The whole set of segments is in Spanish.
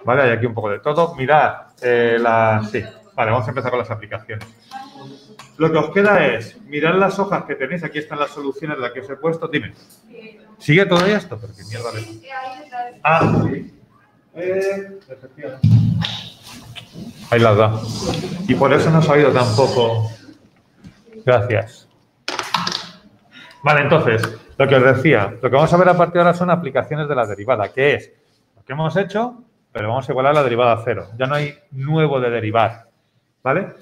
¿vale? Hay aquí un poco de todo. Mirad, sí, vale, vamos a empezar con las aplicaciones. Lo que os queda es mirar las hojas que tenéis. Aquí están las soluciones de las que os he puesto. Dime. ¿Sigue todavía esto? Pero qué mierda de... sí. Efectivamente. Ahí las da. Y por eso no os ha oído tampoco. Gracias. Vale, entonces, lo que os decía, lo que vamos a ver a partir de ahora son aplicaciones de la derivada, que es lo que hemos hecho, pero vamos a igualar la derivada a cero. Ya no hay nuevo de derivar, ¿vale?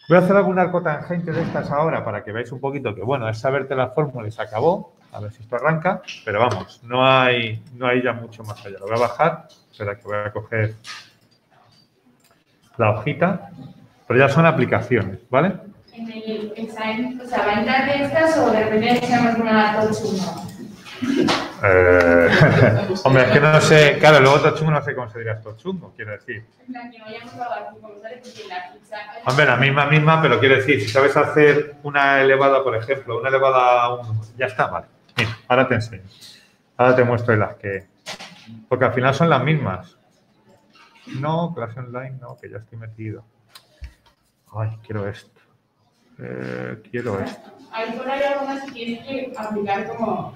Voy a hacer alguna arcotangente de estas ahora para que veáis un poquito que, bueno, es saberte la fórmula y se acabó. A ver si esto arranca, pero vamos, no hay ya mucho más allá. Lo voy a bajar, espera que voy a coger la hojita, pero ya son aplicaciones, ¿vale? En el examen, o sea, ¿va a entrar de estas o de repente echamos una tochungo? Hombre, es que no sé, claro, luego tochungo no sé cómo se diría tochungo, quiero decir. En plan, que no hayamos dado aquí, como sale, porque la pizza... Hombre, la misma, pero quiero decir, si sabes hacer una elevada, por ejemplo, una elevada a un... Ya está, vale. Mira, ahora te enseño. Ahora te muestro las que... Porque al final son las mismas. No, clase online, no, que ya estoy metido. Ay, quiero esto. Quiero esto. Ahí por ahí algunas que tienes que aplicar como...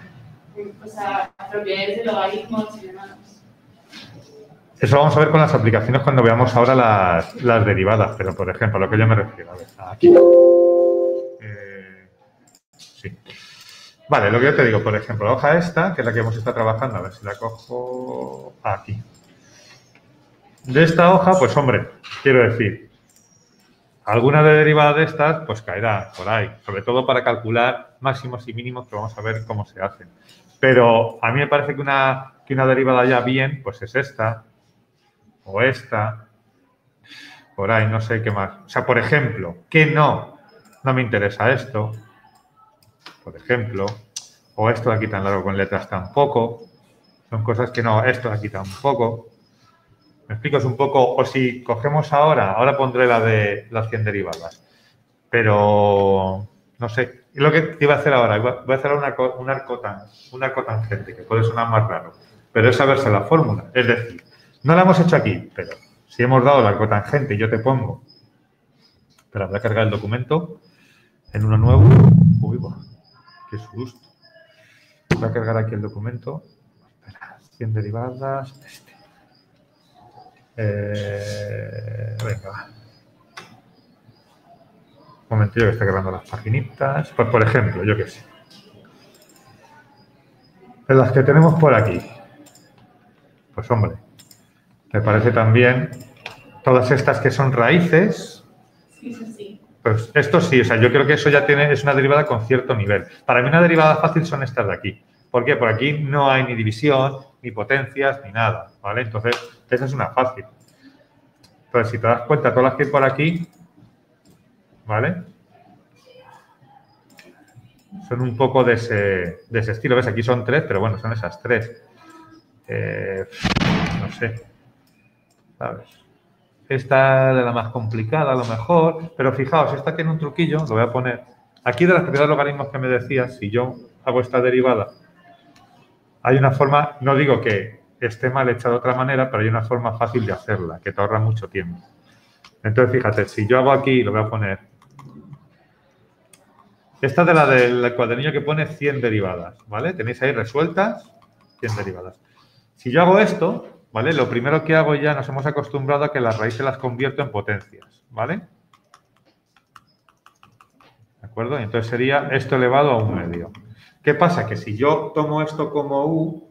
O sea, propiedades de logaritmos y demás. Eso lo vamos a ver con las aplicaciones cuando veamos ahora las derivadas, pero por ejemplo, a lo que yo me refiero. A ver, aquí. Sí. Vale, lo que yo te digo, por ejemplo, la hoja esta, que es la que hemos estado trabajando, a ver si la cojo aquí. De esta hoja, pues hombre, quiero decir, alguna de derivada de estas, pues caerá por ahí, sobre todo para calcular máximos y mínimos, que vamos a ver cómo se hacen. Pero a mí me parece que una derivada ya bien, pues es esta, o esta, por ahí, no sé qué más. O sea, por ejemplo, que no me interesa esto, por ejemplo, o esto de aquí tan largo con letras tampoco, son cosas que no, esto de aquí tampoco. Me explico, es un poco, o si cogemos ahora pondré la de las 100 derivadas, pero no sé. Y lo que te iba a hacer ahora, voy a hacer un arcotangente, que puede sonar más raro, pero es saberse la fórmula. Es decir, no la hemos hecho aquí, pero si hemos dado el arcotangente y yo te pongo, espera, voy a cargar el documento en uno nuevo. Uy, qué susto. Voy a cargar aquí el documento. Espera, 100 derivadas, venga. Un momentillo que está cargando las paginitas. Pues, por ejemplo, yo qué sé. De las que tenemos por aquí. Pues, hombre, me parece también todas estas que son raíces. Sí, sí, sí. Pues esto sí, o sea, yo creo que eso ya es una derivada con cierto nivel. Para mí una derivada fácil son estas de aquí. ¿Por qué? Por aquí no hay ni división, ni potencias, ni nada, ¿vale? Entonces, esa es una fácil. Entonces, si te das cuenta, todas las que hay por aquí, ¿vale? Son un poco de ese estilo. ¿Ves? Aquí son 3, pero bueno, son esas 3. No sé. ¿Sabes? Esta es la más complicada, a lo mejor. Pero fijaos, esta tiene un truquillo, lo voy a poner. Aquí de las propiedades de logaritmos que me decías, si yo hago esta derivada, hay una forma, no digo que esté mal hecha de otra manera, pero hay una forma fácil de hacerla, que te ahorra mucho tiempo. Entonces, fíjate, si yo hago aquí, lo voy a poner. Esta de la del cuadernillo que pone 100 derivadas, ¿vale? Tenéis ahí resueltas 100 derivadas. Si yo hago esto, ¿vale? Lo primero que hago ya, nos hemos acostumbrado a que las raíces las convierto en potencias, ¿vale? ¿De acuerdo? Entonces sería esto elevado a 1/2. ¿Qué pasa? Que si yo tomo esto como u,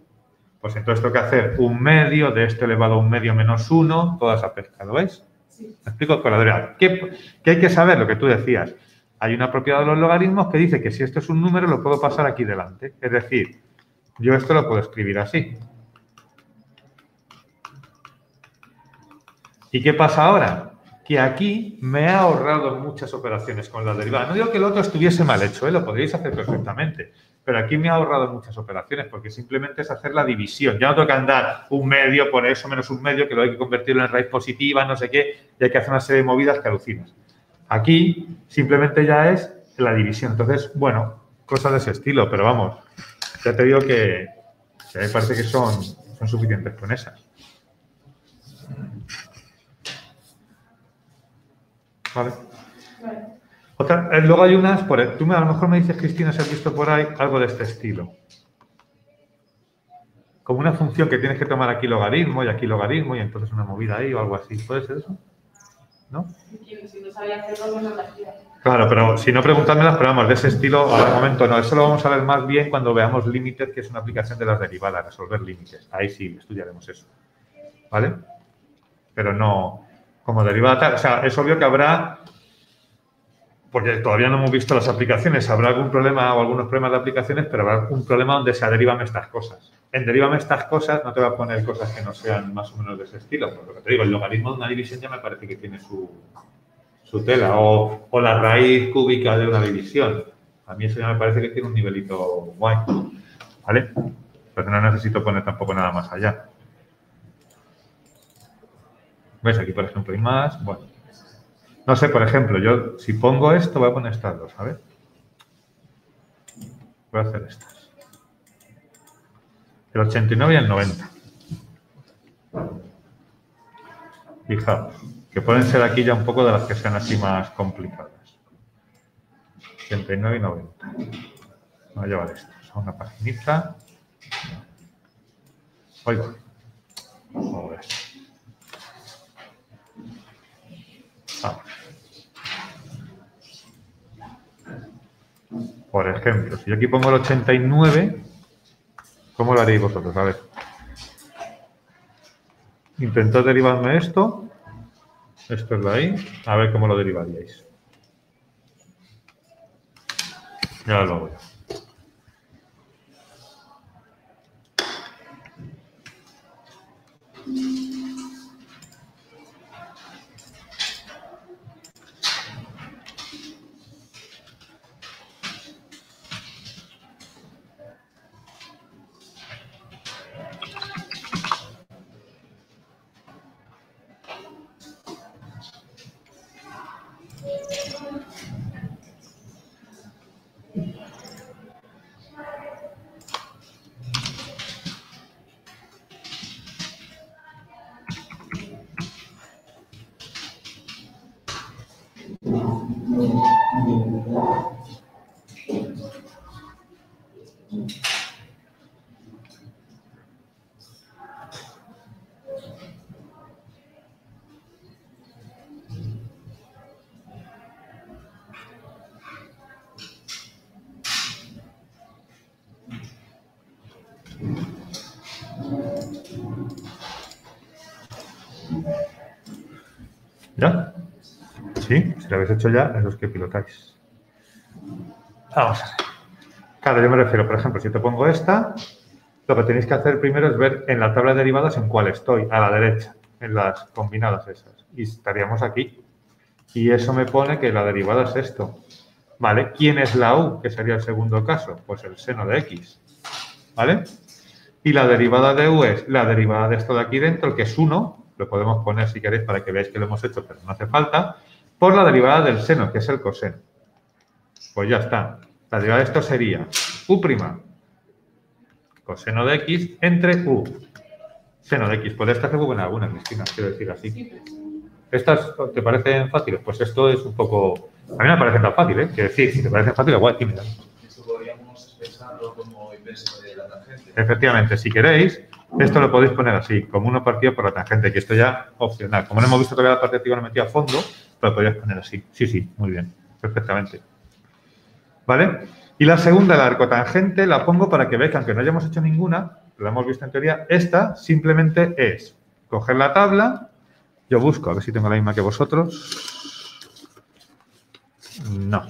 pues entonces tengo que hacer 1/2 de esto elevado a 1/2 menos 1, toda esa pesca, ¿lo veis? Sí. Me explico con la derivada. ¿Qué hay que saber? Lo que tú decías. Hay una propiedad de los logaritmos que dice que si esto es un número lo puedo pasar aquí delante. Es decir, yo esto lo puedo escribir así. ¿Y qué pasa ahora? Que aquí me ha ahorrado muchas operaciones con la derivada. No digo que el otro estuviese mal hecho, lo podríais hacer perfectamente. Pero aquí me ha ahorrado muchas operaciones porque simplemente es hacer la división. Ya no tengo que andar 1/2 por eso menos 1/2, que lo hay que convertirlo en raíz positiva, no sé qué, y hay que hacer una serie de movidas que alucinas. Aquí simplemente ya es la división. Entonces, bueno, cosas de ese estilo, pero vamos, ya te digo que a mí me parece que son suficientes con esas. ¿Vale? Vale. Luego hay unas, tú a lo mejor me dices, Cristina, si has visto por ahí algo de este estilo. Como una función que tienes que tomar aquí logaritmo y entonces una movida ahí o algo así. ¿Puede ser eso? ¿No? Si no sabía hacerlo, no lo hacía. Claro, pero si no, preguntádmelas, pero vamos, de ese estilo, ahora de momento no. Eso lo vamos a ver más bien cuando veamos límites, que es una aplicación de las derivadas, resolver límites. Ahí sí, estudiaremos eso. ¿Vale? Pero no como derivada tal. O sea, es obvio que habrá, porque todavía no hemos visto las aplicaciones, habrá algún problema o algunos problemas de aplicaciones, pero habrá un problema donde se derivan estas cosas. En derivame estas cosas no te va a poner cosas que no sean más o menos de ese estilo. Por lo que te digo, el logaritmo de una división ya me parece que tiene su tela. O la raíz cúbica de una división. A mí eso ya me parece que tiene un nivelito guay. ¿Vale? Pero no necesito poner tampoco nada más allá. ¿Ves? Aquí, por ejemplo, hay más. Bueno. No sé, por ejemplo, yo si pongo esto, voy a poner estas dos. A ver. Voy a hacer estas. El 89 y el 90. Fijaos, que pueden ser aquí ya un poco de las que sean así más complicadas. 89 y 90. Voy a llevar estos a una paginita. Oiga. Vamos a ver. Vamos. Por ejemplo, si yo aquí pongo el 89, ¿cómo lo haréis vosotros? A ver. Intentad derivarme esto. Esto es de ahí. A ver cómo lo derivaríais. Ya lo hago yo. ¿Ya? Sí, si lo habéis hecho ya, es los que pilotáis. Vamos a ver. Claro, yo me refiero, por ejemplo, si te pongo esta, lo que tenéis que hacer primero es ver en la tabla de derivadas en cuál estoy, a la derecha, en las combinadas esas. Y estaríamos aquí. Y eso me pone que la derivada es esto. ¿Vale? ¿Quién es la u? Que sería el segundo caso. Pues el seno de x. ¿Vale? Y la derivada de u es la derivada de esto de aquí dentro, que es 1. Lo podemos poner si queréis para que veáis que lo hemos hecho, pero no hace falta. Por la derivada del seno, que es el coseno. Pues ya está. La derivada de esto sería u', coseno de x, entre u. Seno de x. Pues esta se buena alguna, Cristina, quiero decir así. Sí, pues. ¿Estas te parecen fáciles? Pues esto es un poco... A mí me parecen tan fáciles. Quiero decir, si te parecen fáciles, guay, tímida. Esto podríamos expresarlo como inverso de la tangente. Efectivamente, si queréis, esto lo podéis poner así, como 1 partido por la tangente, que esto ya opcional. Como no hemos visto todavía la parte activa, lo metí a fondo, lo podríais poner así. Sí, sí, muy bien, perfectamente. ¿Vale? Y la segunda, la arcotangente, la pongo para que veáis que aunque no hayamos hecho ninguna, la hemos visto en teoría, esta simplemente es coger la tabla, yo busco, a ver si tengo la misma que vosotros. No.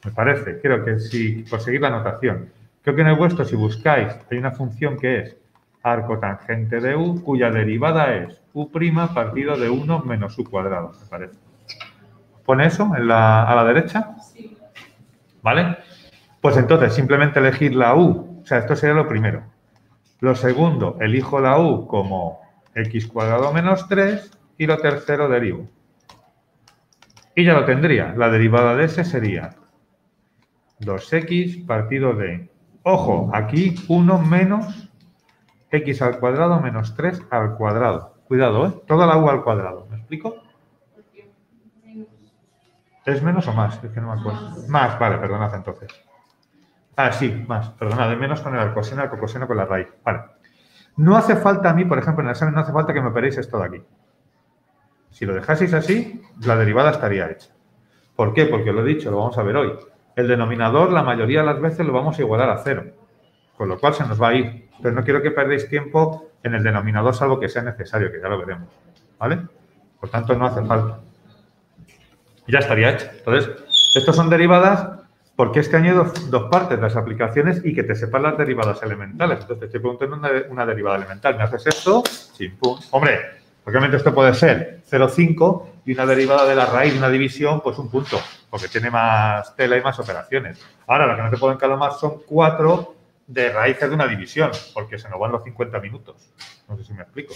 Me parece, creo que si, por seguir la notación, creo que en el vuestro, si buscáis, hay una función que es arcotangente de u, cuya derivada es u' partido de 1 menos u cuadrado, me parece. ¿Pone eso a la derecha? Sí. ¿Vale? Pues entonces, simplemente elegir la u. O sea, esto sería lo primero. Lo segundo, elijo la u como x cuadrado menos 3 y lo tercero derivo. Y ya lo tendría. La derivada de ese sería 2x partido de... Ojo, aquí 1 menos x al cuadrado menos 3 al cuadrado. Cuidado, ¿eh? Toda la u al cuadrado. ¿Me explico? Porque menos. ¿Es menos o más? Es que no me acuerdo. Más, vale, perdonad entonces. Ah, sí, más. Perdonad, es menos con el coseno, el coseno con la raíz. Vale. No hace falta a mí, por ejemplo, en el examen no hace falta que me operéis esto de aquí. Si lo dejaseis así, la derivada estaría hecha. ¿Por qué? Porque lo he dicho, lo vamos a ver hoy. El denominador, la mayoría de las veces, lo vamos a igualar a 0. Con lo cual se nos va a ir. Pero no quiero que perdáis tiempo en el denominador, salvo que sea necesario, que ya lo veremos. ¿Vale? Por tanto, no hace falta. Y ya estaría hecho. Entonces, estos son derivadas porque es que añado dos partes, las aplicaciones y que te sepan las derivadas elementales. Entonces, te estoy preguntando una derivada elemental. ¿Me haces esto? Sí, pum. Hombre, obviamente esto puede ser 0,5 y una derivada de la raíz de una división, pues un punto, porque tiene más tela y más operaciones. Ahora, lo que no te puedo encalomar son 4 de raíces de una división, porque se nos van los 50 minutos. No sé si me explico.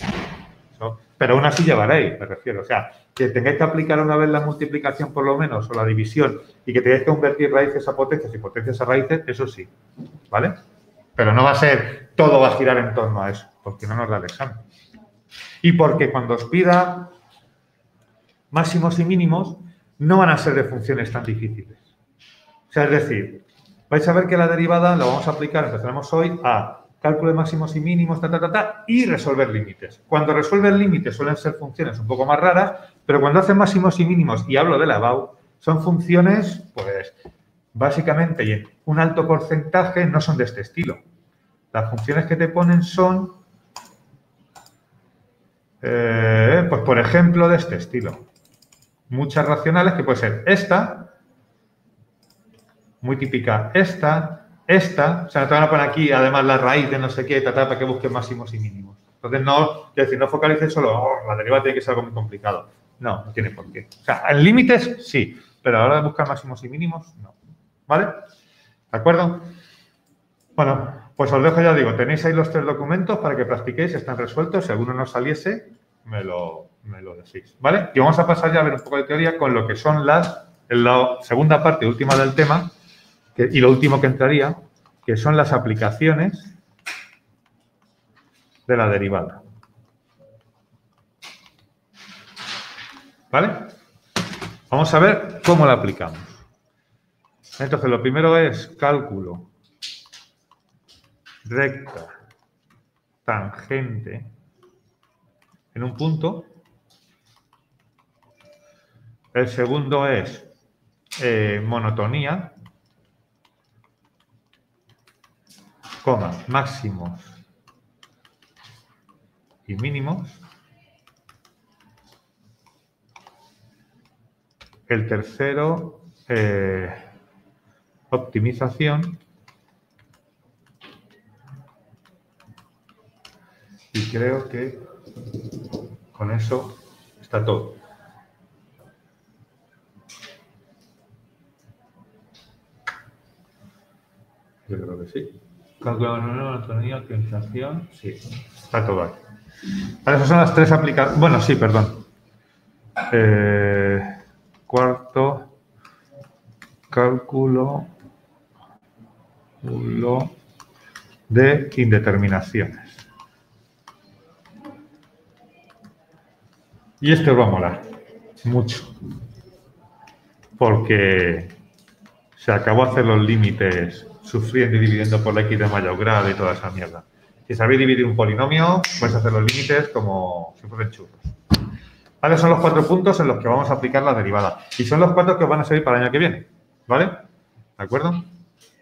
Pero aún así llevaréis, me refiero. O sea, que tengáis que aplicar una vez la multiplicación por lo menos o la división y que tengáis que convertir raíces a potencias y potencias a raíces, eso sí. ¿Vale? Pero no va a ser, todo va a girar en torno a eso, porque no nos da el examen. Y porque cuando os pida máximos y mínimos, no van a ser de funciones tan difíciles. O sea, es decir, vais a ver que la derivada la vamos a aplicar, empezaremos hoy a cálculo de máximos y mínimos, y resolver límites. Cuando resuelven límites suelen ser funciones un poco más raras, pero cuando hacen máximos y mínimos, y hablo de la EBAU, son funciones, pues, básicamente, y en un alto porcentaje no son de este estilo. Las funciones que te ponen son, pues, por ejemplo, de este estilo. Muchas racionales, que puede ser esta, muy típica esta, o sea, no te van a poner aquí, además, la raíz de no sé qué, para que busques máximos y mínimos. Entonces, no, es decir, no focalices solo, la derivada tiene que ser algo muy complicado. No, no tiene por qué. O sea, en límites, sí, pero a la hora de buscar máximos y mínimos, no. ¿Vale? ¿De acuerdo? Bueno, pues os dejo, ya digo, tenéis ahí los 3 documentos para que practiquéis, están resueltos. Si alguno no saliese, me lo decís. ¿Vale? Y vamos a pasar ya a ver un poco de teoría con lo que son en la segunda parte última del tema, y lo último que entraría, que son las aplicaciones de la derivada. ¿Vale? Vamos a ver cómo la aplicamos. Entonces, lo primero es cálculo recta tangente en un punto. El segundo es monotonía, coma, máximos y mínimos. El tercero, optimización. Y creo que con eso está todo. Yo creo que sí. Cálculo de monotonía, optimización, sí, está todo ahí. Vale, esas son las 3 aplicaciones. Bueno, sí, perdón. Cuarto, cálculo de indeterminaciones. Y esto os va a molar mucho, porque se acabó de hacer los límites sufriendo y dividiendo por la x de mayor grado y toda esa mierda. Si sabéis dividir un polinomio, vais a hacer los límites como si fuesen churros. ¿Vale? Son los 4 puntos en los que vamos a aplicar la derivada. Y son los 4 que os van a servir para el año que viene. ¿Vale? ¿De acuerdo?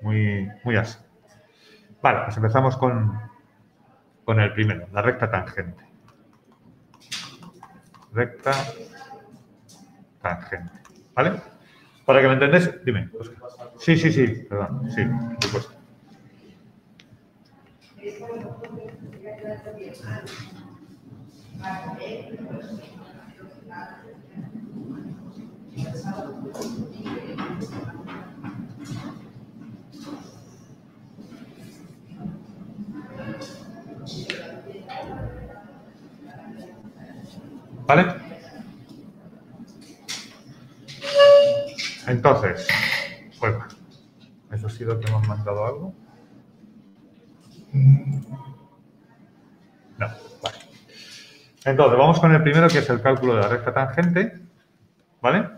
Muy así. Vale, pues empezamos con el primero, la recta tangente. Recta tangente. ¿Vale? Para que lo entendáis, dime. Sí, perdón. Sí, por supuesto. ¿Vale? Entonces, pues bueno, ¿eso ha sido que hemos mandado algo? No, vale. Entonces, vamos con el primero, que es el cálculo de la recta tangente. ¿Vale?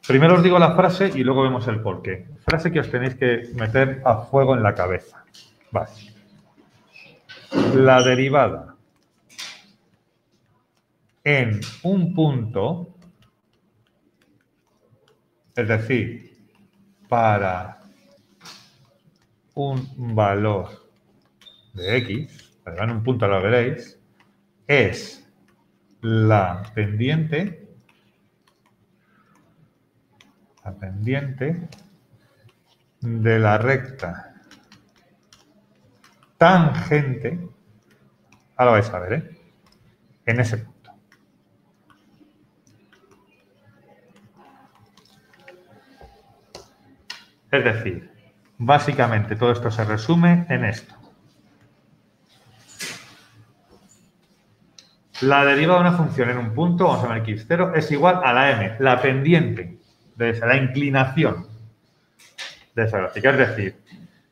Primero os digo la frase y luego vemos el porqué. Frase que os tenéis que meter a fuego en la cabeza. Vale. La derivada en un punto, es decir, para un valor de x, en un punto lo veréis, es la pendiente de la recta tangente, ahora vais a ver, en ese punto. Es decir, básicamente todo esto se resume en esto. La derivada de una función en un punto, vamos a ver x0, es igual a la m, la pendiente de esa, la inclinación de esa gráfica. Es decir,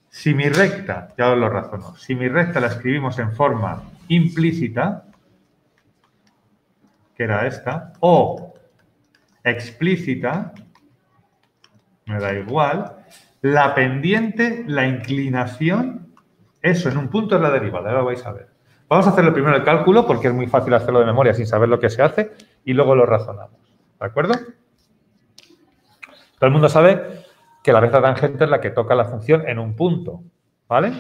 si mi recta, ya os lo razono, si mi recta la escribimos en forma implícita, que era esta, o explícita, me da igual, la pendiente, la inclinación, eso en un punto es la derivada, ahora lo vais a ver. Vamos a hacerlo primero el cálculo porque es muy fácil hacerlo de memoria sin saber lo que se hace y luego lo razonamos. ¿De acuerdo? Todo el mundo sabe que la recta tangente es la que toca la función en un punto. ¿Vale?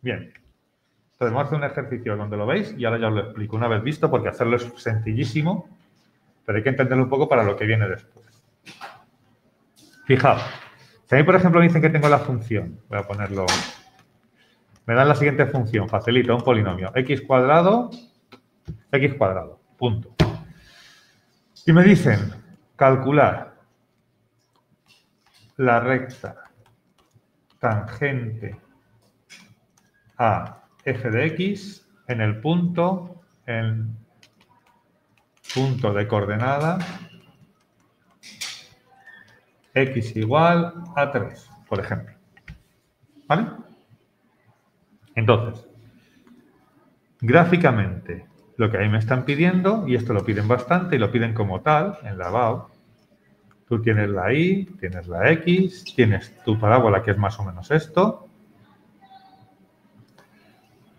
Bien. Entonces vamos a hacer un ejercicio donde lo veis y ahora ya os lo explico una vez visto porque hacerlo es sencillísimo, pero hay que entenderlo un poco para lo que viene después. Fijaos. Si a mí, por ejemplo, me dicen que tengo la función, voy a ponerlo... Me dan la siguiente función, facilito, un polinomio, x cuadrado, punto. Y me dicen calcular la recta tangente a f de x en el punto, de coordenada x igual a 3, por ejemplo. ¿Vale? Entonces, gráficamente, lo que ahí me están pidiendo, y esto lo piden bastante y lo piden como tal, en la BAO, tú tienes la Y, tienes la X, tienes tu parábola que es más o menos esto,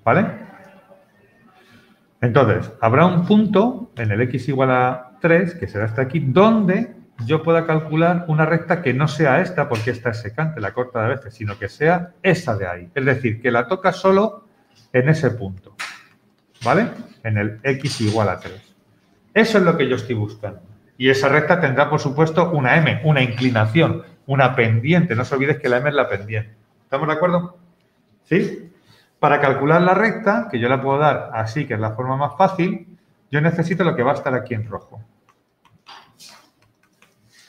¿vale? Entonces, habrá un punto en el X igual a 3, que será hasta aquí, donde yo pueda calcular una recta que no sea esta, porque esta es secante, la corta de veces, sino que sea esa de ahí. Es decir, que la toca solo en ese punto, ¿vale? En el X igual a 3. Eso es lo que yo estoy buscando. Y esa recta tendrá, por supuesto, una M, una inclinación, una pendiente. No os olvidéis que la M es la pendiente. ¿Estamos de acuerdo? ¿Sí? Para calcular la recta, que yo la puedo dar así, que es la forma más fácil, yo necesito lo que va a estar aquí en rojo.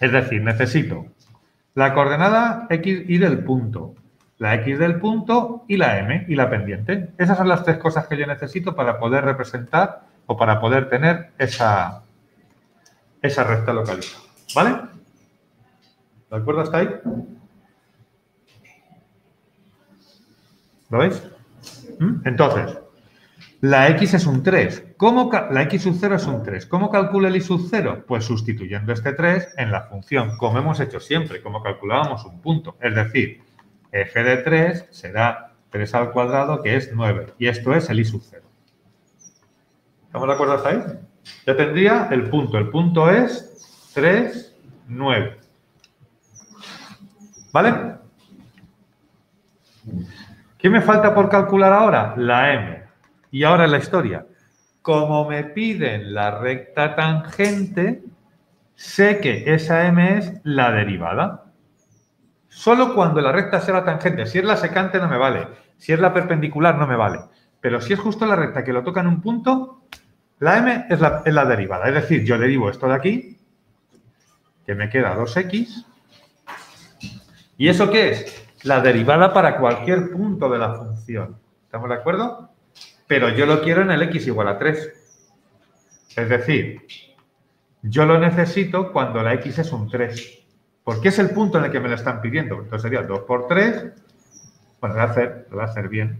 Es decir, necesito la coordenada X y del punto, la X del punto y la M y la pendiente. Esas son las tres cosas que yo necesito para poder representar o para poder tener esa recta localizada. ¿Vale? ¿De acuerdo hasta ahí? ¿Lo veis? Entonces, la X es un 3. La X sub 0 es un 3. ¿Cómo calculo el Y sub 0? Pues sustituyendo este 3 en la función, como hemos hecho siempre, como calculábamos un punto. Es decir, f de 3 será 3 al cuadrado, que es 9. Y esto es el Y sub 0. ¿Estamos de acuerdo hasta ahí? Ya tendría el punto. El punto es 3, 9. ¿Vale? ¿Qué me falta por calcular ahora? La M. Y ahora la historia. Como me piden la recta tangente, sé que esa M es la derivada. Solo cuando la recta sea la tangente. Si es la secante no me vale. Si es la perpendicular no me vale. Pero si es justo la recta que lo toca en un punto, la M es la derivada. Es decir, yo derivo esto de aquí, que me queda 2x. ¿Y eso qué es? La derivada para cualquier punto de la función. ¿Estamos de acuerdo? Pero yo lo quiero en el X igual a 3. Es decir, yo lo necesito cuando la X es un 3. Porque es el punto en el que me lo están pidiendo. Entonces sería 2 por 3. Bueno, lo voy a hacer bien.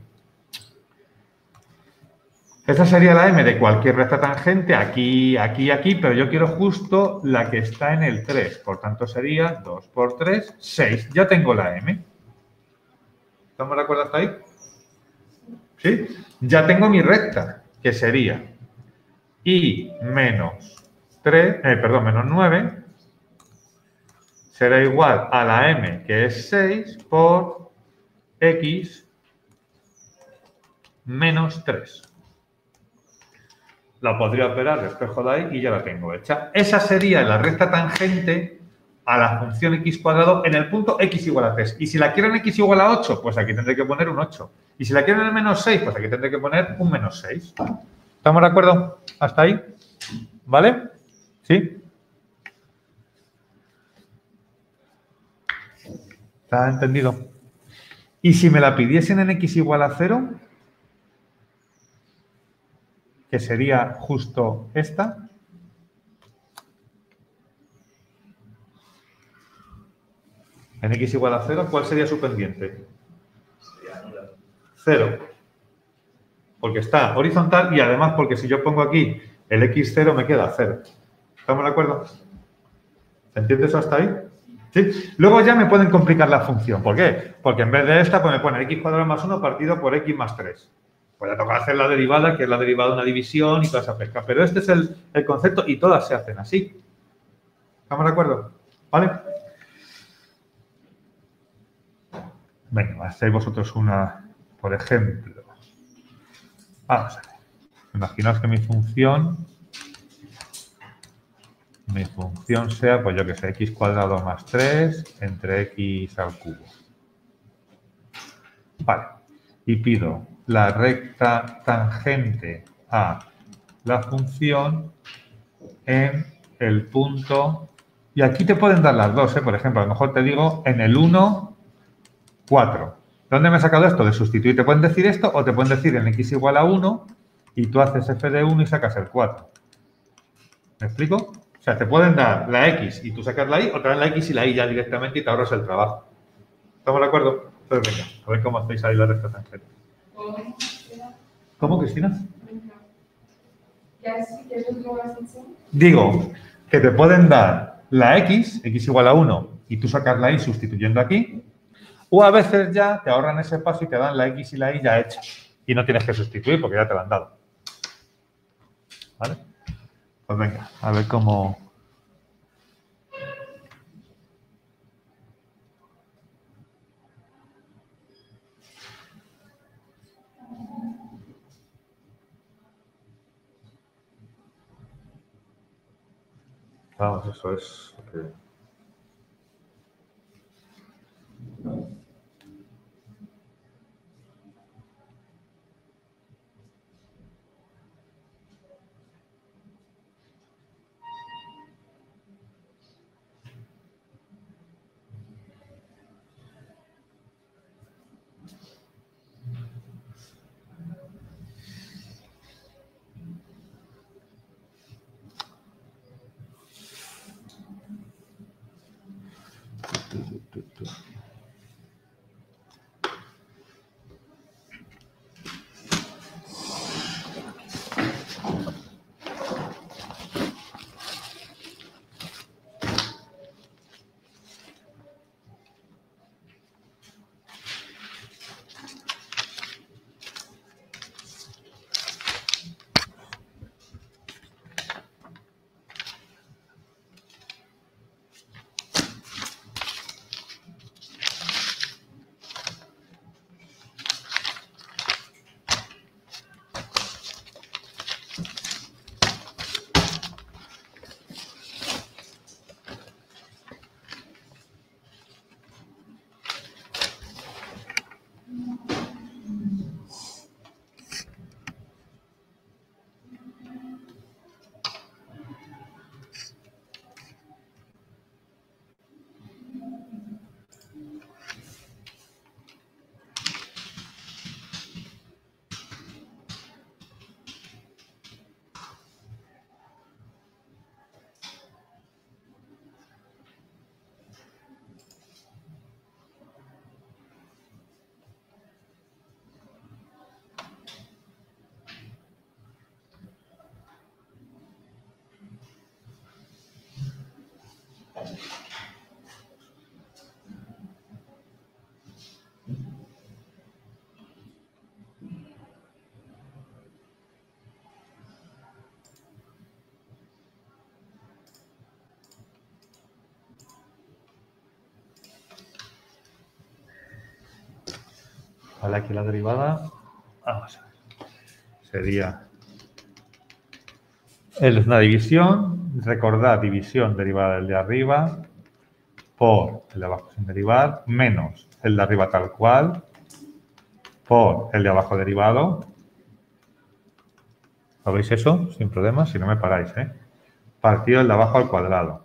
Esta sería la m de cualquier recta tangente, aquí, aquí, aquí, pero yo quiero justo la que está en el 3. Por tanto, sería 2 por 3, 6. Ya tengo la m. ¿Estamos de acuerdo hasta ahí? ¿Sí? Ya tengo mi recta, que sería y menos 3, menos 9, será igual a la m, que es 6, por x menos 3. La podría operar, despejo de ahí y ya la tengo hecha. Esa sería la recta tangente a la función x cuadrado en el punto x igual a 3. Y si la quiero en x igual a 8, pues aquí tendré que poner un 8. Y si la quiero en el menos 6, pues aquí tendré que poner un menos 6. ¿Estamos de acuerdo hasta ahí? ¿Vale? ¿Sí? ¿Está entendido? Y si me la pidiesen en x igual a 0, que sería justo esta, en x igual a 0, ¿cuál sería su pendiente? 0. Porque está horizontal y además porque si yo pongo aquí el x0 me queda 0. ¿Estamos de acuerdo? ¿Se entiende eso hasta ahí? ¿Sí? Luego ya me pueden complicar la función. ¿Por qué? Porque en vez de esta, pues me pone x cuadrado más 1 partido por x más 3. Pues ya toca hacer la derivada, que es la derivada de una división y toda esa pesca. Pero este es el concepto y todas se hacen así. ¿Estamos de acuerdo? ¿Vale? Venga, hacéis vosotros una, por ejemplo. Vamos a ver. Imaginaos que mi función sea, pues yo que sé, x cuadrado más 3 entre x al cubo. Vale. Y pido la recta tangente a la función en el punto... Y aquí te pueden dar las dos, por ejemplo, a lo mejor te digo en el 1, 4. ¿Dónde me he sacado esto? De sustituir. Te pueden decir esto o te pueden decir en x igual a 1 y tú haces f de 1 y sacas el 4. ¿Me explico? O sea, te pueden dar la x y tú sacas la y, o te dan la x y la y ya directamente y te ahorras el trabajo. ¿Estamos de acuerdo? Entonces, venga, a ver cómo hacéis ahí la recta tangente. ¿Cómo, Cristina? Digo que te pueden dar la x igual a 1, y tú sacas la y sustituyendo aquí, o a veces ya te ahorran ese paso y te dan la x y la y ya hecha. Y no tienes que sustituir porque ya te la han dado. ¿Vale? Pues venga, a ver cómo... Vamos, eso es... Vale, aquí la derivada, vamos a ver, sería, es una división, recordad, división derivada del de arriba por el de abajo sin derivar, menos el de arriba tal cual, por el de abajo derivado. ¿Lo veis eso? Sin problema, si no me paráis, ¿eh? Partido el de abajo al cuadrado.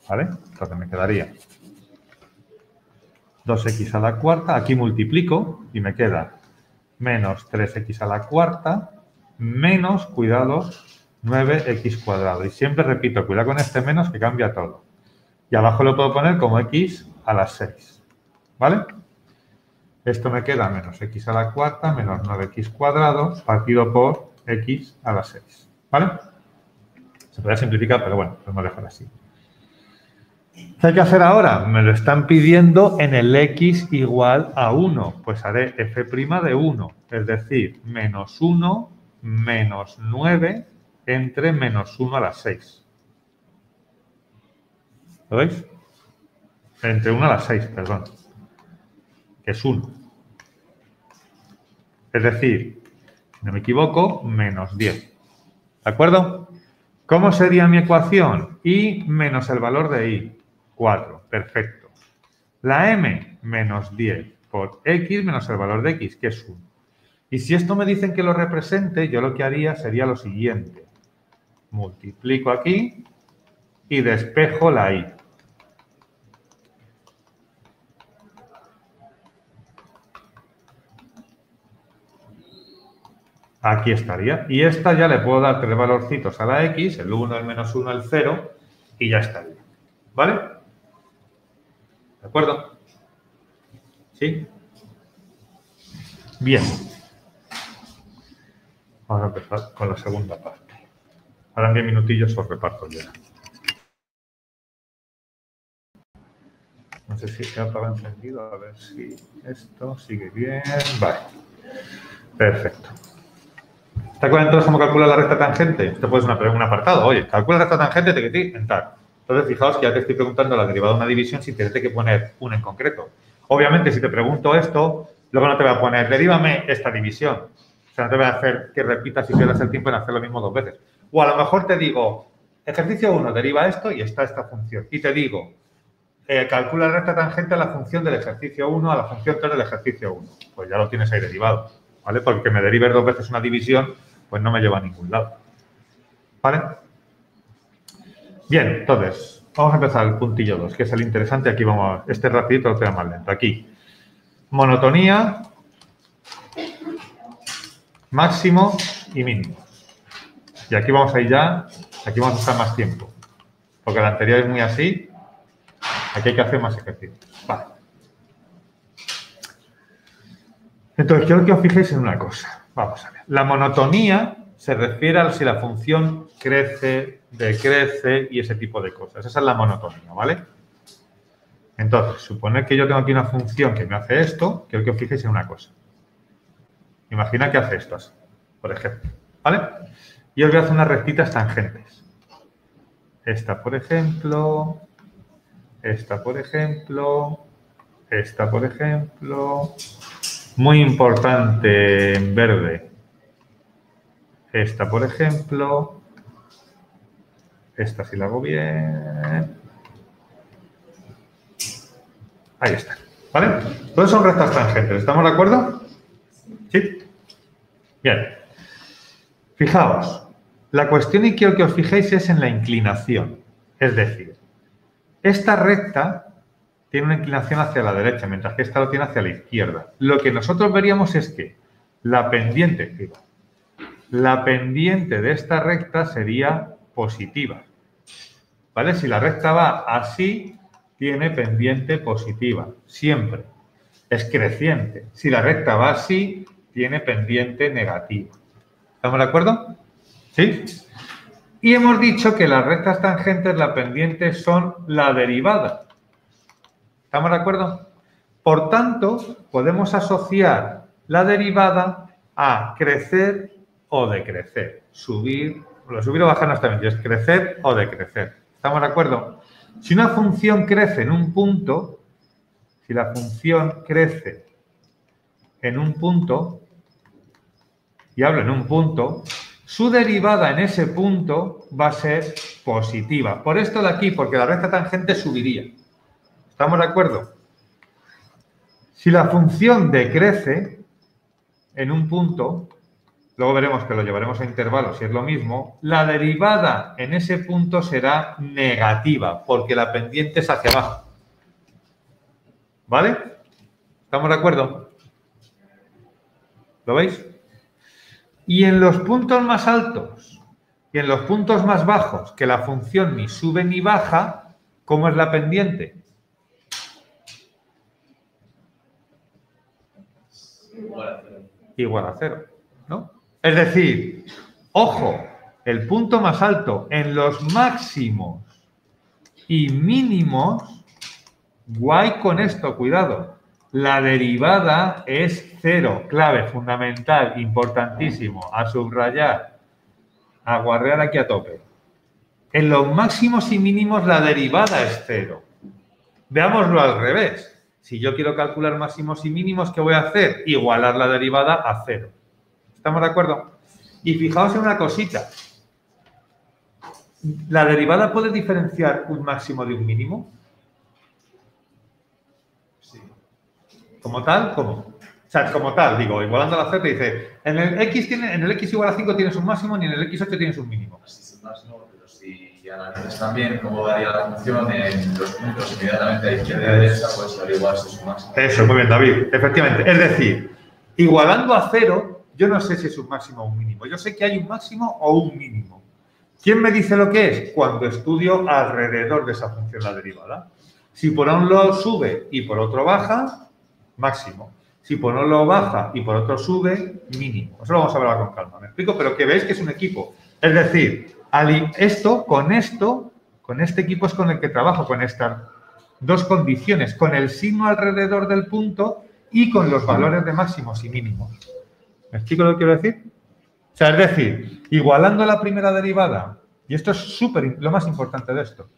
¿Vale? Entonces me quedaría 2x a la cuarta. Aquí multiplico y me queda menos 3x a la cuarta menos, cuidado, 9x cuadrado. Y siempre repito, cuidado con este menos que cambia todo. Y abajo lo puedo poner como x a la 6. ¿Vale? Esto me queda menos x a la cuarta menos 9x cuadrado partido por x a la 6. ¿Vale? Se puede simplificar, pero bueno, podemos dejar así. ¿Qué hay que hacer ahora? Me lo están pidiendo en el x igual a 1. Pues haré f' de 1, es decir, menos 1 menos 9 entre menos 1 a la 6. ¿Lo veis? Entre 1 a la 6, perdón. Que es 1. Es decir, no me equivoco, menos 10. ¿De acuerdo? ¿Cómo sería mi ecuación? Y menos el valor de y. 4. Perfecto. La m menos 10 por x menos el valor de x, que es 1. Y si esto me dicen que lo represente, yo lo que haría sería lo siguiente. Multiplico aquí y despejo la y. Aquí estaría. Y esta ya le puedo dar 3 valorcitos a la x, el 1, el menos 1, el 0, y ya estaría. ¿Vale? ¿De acuerdo? ¿Sí? Bien. Vamos a empezar con la segunda parte. Ahora en 10 minutillos os reparto ya. No sé si se apaga encendido, a ver si esto sigue bien. Vale. Perfecto. ¿Está claro entonces cómo calcula la recta tangente? Esto puede ser un apartado. Oye, calcula la recta tangente, en tal. Entonces, fijaos que ya te estoy preguntando la derivada de una división sin tener que poner una en concreto. Obviamente, si te pregunto esto, luego no te voy a poner, derívame esta división. O sea, no te voy a hacer que repitas y pierdas el tiempo en hacer lo mismo 2 veces. O a lo mejor te digo, ejercicio 1, deriva esto y está esta función. Y te digo, calcula la recta tangente a la función del ejercicio 1 a la función 3 del ejercicio 1. Pues ya lo tienes ahí derivado, ¿vale? Porque que me derives 2 veces una división, pues no me lleva a ningún lado. ¿Vale? Bien, entonces, vamos a empezar el puntillo 2, que es el interesante. Aquí vamos, este rapidito lo tengo más lento. Aquí, monotonía, máximo y mínimo. Y aquí vamos a ir ya, aquí vamos a estar más tiempo. Porque la anterior es muy así, aquí hay que hacer más ejercicios. Vale. Entonces, quiero que os fijéis en una cosa. Vamos a ver. La monotonía se refiere a si la función crece, decrece y ese tipo de cosas. Esa es la monotonía, ¿vale? Entonces, suponer que yo tengo aquí una función que me hace esto, quiero que os fijéis en una cosa. Imagina que hace esto así, por ejemplo, ¿vale? Y os voy a hacer unas rectitas tangentes. Esta, por ejemplo, esta, por ejemplo, esta, por ejemplo. Muy importante en verde. Esta, por ejemplo. Esta sí la hago bien. Ahí está. ¿Vale? Todos son rectas tangentes. ¿Estamos de acuerdo? ¿Sí? Bien. Fijaos. La cuestión y quiero que os fijéis es en la inclinación. Es decir, esta recta tiene una inclinación hacia la derecha, mientras que esta lo tiene hacia la izquierda. Lo que nosotros veríamos es que la pendiente de esta recta sería positiva. ¿Vale? Si la recta va así, tiene pendiente positiva. Siempre. Es creciente. Si la recta va así, tiene pendiente negativa. ¿Estamos de acuerdo? ¿Sí? Y hemos dicho que las rectas tangentes, la pendiente, son la derivada. ¿Estamos de acuerdo? Por tanto, podemos asociar la derivada a crecer o decrecer. Subir o bajar no está bien, es crecer o decrecer. ¿Estamos de acuerdo? Si una función crece en un punto, si la función crece en un punto, y hablo en un punto, su derivada en ese punto va a ser positiva. Por esto de aquí, porque la recta tangente subiría. ¿Estamos de acuerdo? Si la función decrece en un punto, luego veremos que lo llevaremos a intervalos si es lo mismo, la derivada en ese punto será negativa, porque la pendiente es hacia abajo. ¿Vale? ¿Estamos de acuerdo? ¿Lo veis? Y en los puntos más altos y en los puntos más bajos, que la función ni sube ni baja, ¿cómo es la pendiente? Igual a cero, ¿no? Es decir, ojo, el punto más alto en los máximos y mínimos, guay con esto, cuidado. La derivada es cero, clave, fundamental, importantísimo, a subrayar, a guarrear aquí a tope. En los máximos y mínimos la derivada es cero. Veámoslo al revés. Si yo quiero calcular máximos y mínimos, ¿qué voy a hacer? Igualar la derivada a cero. ¿Estamos de acuerdo? Y fijaos en una cosita. ¿La derivada puede diferenciar un máximo de un mínimo? ¿Como tal? ¿Cómo? O sea, como tal, digo, igualando la z, te dice, en el x igual a 5 tienes un máximo, ni en el x8 tienes un mínimo. Así es un máximo, pero si analizas también cómo varía la función en los puntos inmediatamente a izquierda y derecha, pues averiguar si es un máximo. Eso, muy bien, David, efectivamente. Es decir, igualando a 0, yo no sé si es un máximo o un mínimo. Yo sé que hay un máximo o un mínimo. ¿Quién me dice lo que es? Cuando estudio alrededor de esa función la derivada. Si por un lado sube y por otro baja, máximo. Si por un lado baja y por otro sube, mínimo. Eso lo vamos a hablar con calma, ¿me explico? Pero que veis que es un equipo. Es decir, con este equipo es con el que trabajo, con estas dos condiciones, con el signo alrededor del punto y con los valores de máximos y mínimos. ¿Me explico lo que quiero decir? O sea, es decir, igualando la primera derivada, y esto es lo más importante de esto,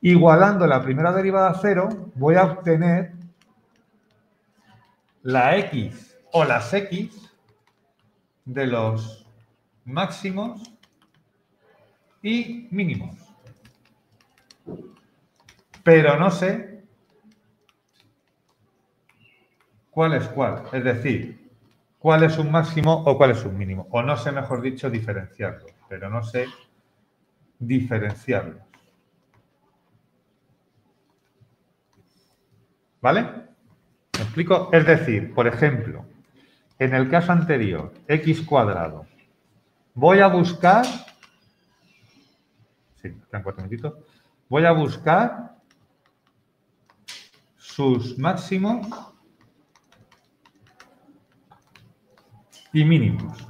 igualando la primera derivada a 0, voy a obtener la x o las x de los máximos y mínimos. Pero no sé cuál es cuál. Es decir, cuál es un máximo o cuál es un mínimo. O no sé, mejor dicho, diferenciarlos. Pero no sé diferenciarlos. ¿Vale? ¿Me explico? Es decir, por ejemplo, en el caso anterior, x cuadrado, voy a buscar, sí, quedan 4 minutitos, voy a buscar sus máximos y mínimos.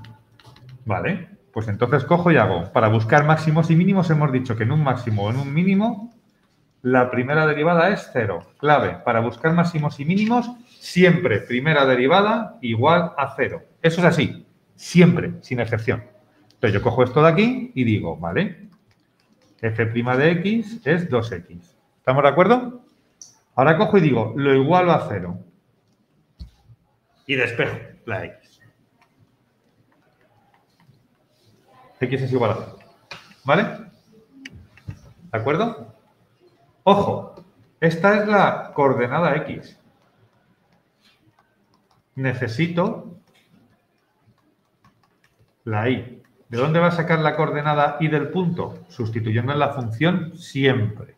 ¿Vale? Pues entonces cojo y hago, para buscar máximos y mínimos hemos dicho que en un máximo o en un mínimo la primera derivada es 0. Clave, para buscar máximos y mínimos, siempre primera derivada igual a 0. Eso es así, siempre, sin excepción. Entonces yo cojo esto de aquí y digo, vale, f' de x es 2x. ¿Estamos de acuerdo? Ahora cojo y digo, lo igualo a 0. Y despejo la x. X es igual a 0. ¿Vale? ¿De acuerdo? Ojo, esta es la coordenada X. Necesito la Y. ¿De dónde va a sacar la coordenada Y del punto? Sustituyendo en la función siempre.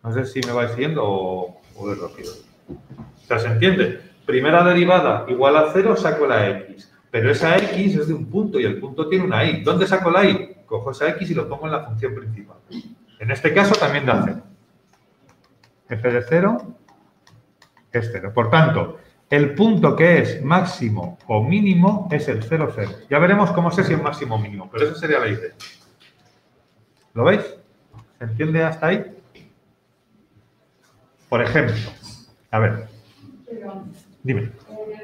No sé si me vais siguiendo o es rápido. O sea, ¿se entiende? Primera derivada igual a 0, saco la X. Pero esa X es de un punto y el punto tiene una Y. ¿Dónde saco la Y? Cojo esa X y lo pongo en la función principal. En este caso también da 0. F de 0 es 0. Por tanto, el punto que es máximo o mínimo es el 0, 0. Ya veremos cómo sé si es máximo o mínimo, pero esa sería la idea. ¿Lo veis? ¿Se entiende hasta ahí? Por ejemplo, a ver. Perdón. Dime.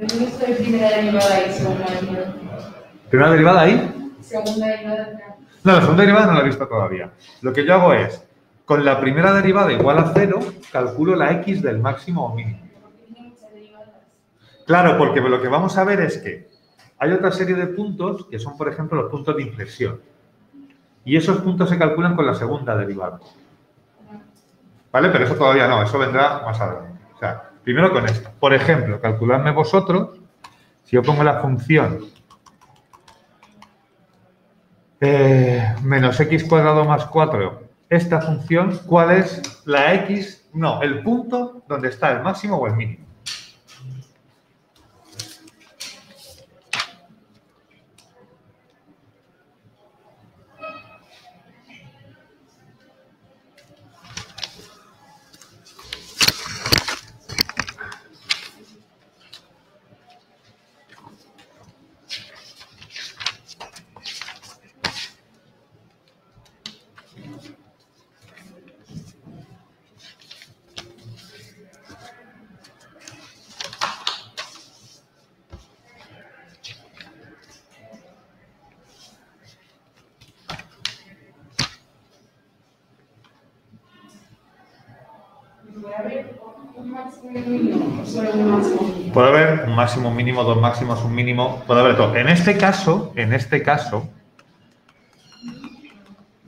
¿Dónde está la primera derivada y segunda derivada? ¿Primera derivada ahí? Segunda derivada. No, la segunda derivada no la he visto todavía. Lo que yo hago es, con la primera derivada igual a 0, calculo la X del máximo o mínimo. Claro, porque lo que vamos a ver es que hay otra serie de puntos que son, por ejemplo, los puntos de inflexión. Y esos puntos se calculan con la segunda derivada. ¿Vale? Pero eso todavía no, eso vendrá más adelante. O sea, primero con esto. Por ejemplo, calculadme vosotros, si yo pongo la función menos x cuadrado más 4, esta función, ¿cuál es la x? No, el punto donde está el máximo o el mínimo. ¿Puede haber un máximo y un mínimo? ¿O solo un máximo? Puede haber un máximo, un mínimo, dos máximos, un mínimo, puede haber todo. En este caso,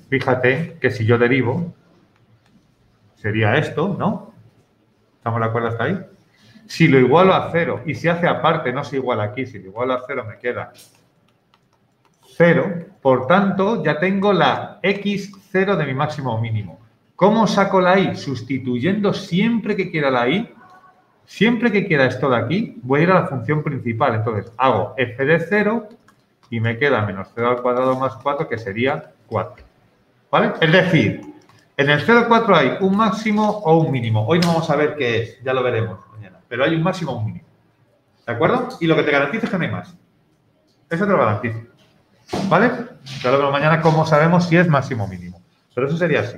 fíjate que si yo derivo, sería esto, ¿no? ¿Estamos de acuerdo hasta ahí? Si lo igualo a 0 y si hace aparte, no se iguala aquí, si lo igualo a 0 me queda 0. Por tanto, ya tengo la x0 de mi máximo o mínimo. ¿Cómo saco la y? Sustituyendo siempre que quiera la y, siempre que quiera esto de aquí, voy a ir a la función principal. Entonces, hago f de 0 y me queda menos 0 al cuadrado más 4, que sería 4. ¿Vale? Es decir, en el 0,4 hay un máximo o un mínimo. Hoy no vamos a ver qué es, ya lo veremos mañana. Pero hay un máximo o un mínimo. ¿De acuerdo? Y lo que te garantiza es que no hay más. Eso te lo garantiza. ¿Vale? Ya lo vemos mañana cómo sabemos si es máximo o mínimo. Pero eso sería así.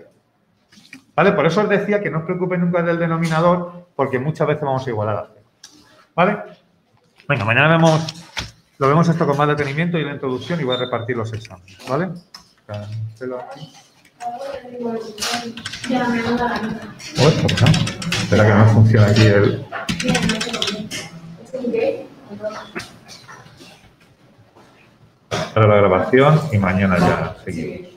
¿Vale? Por eso os decía que no os preocupéis nunca del denominador, porque muchas veces vamos a igualar a 0. ¿Vale? Venga, mañana lo vemos esto con más detenimiento y la introducción y voy a repartir los exámenes. ¿Vale? Cancelo aquí. Espera que no funciona aquí el... Para la grabación y mañana ya seguimos.